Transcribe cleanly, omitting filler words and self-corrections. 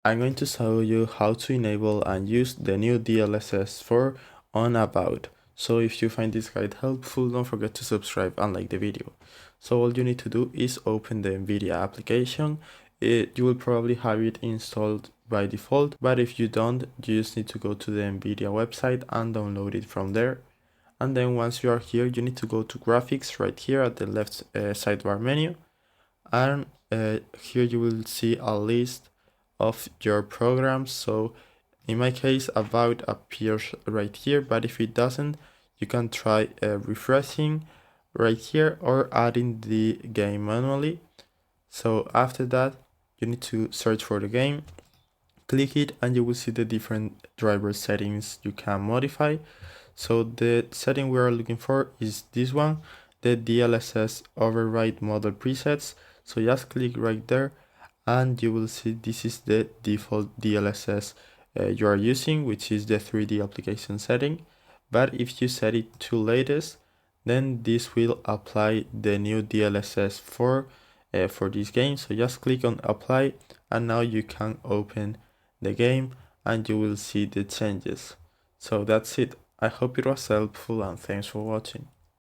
I'm going to show you how to enable and use the new DLSS 4 on Avowed. So if you find this guide helpful, don't forget to subscribe and like the video. So all you need to do is open the NVIDIA application. You will probably have it installed by default, but if you don't, you just need to go to the NVIDIA website and download it from there. And then once you are here, you need to go to graphics right here at the left sidebar menu. And here you will see a list of your programs. So in my case, Avowed appears right here, but if it doesn't, you can try refreshing right here or adding the game manually. So after that, you need to search for the game, click it, and you will see the different driver settings you can modify. So the setting we are looking for is this one, the DLSS override model presets. So just click right there and you will see this is the default DLSS you are using, which is the 3D application setting. But if you set it to latest, then this will apply the new DLSS 4 for this game. So just click on apply and now you can open the game and you will see the changes. So that's it. I hope it was helpful and thanks for watching.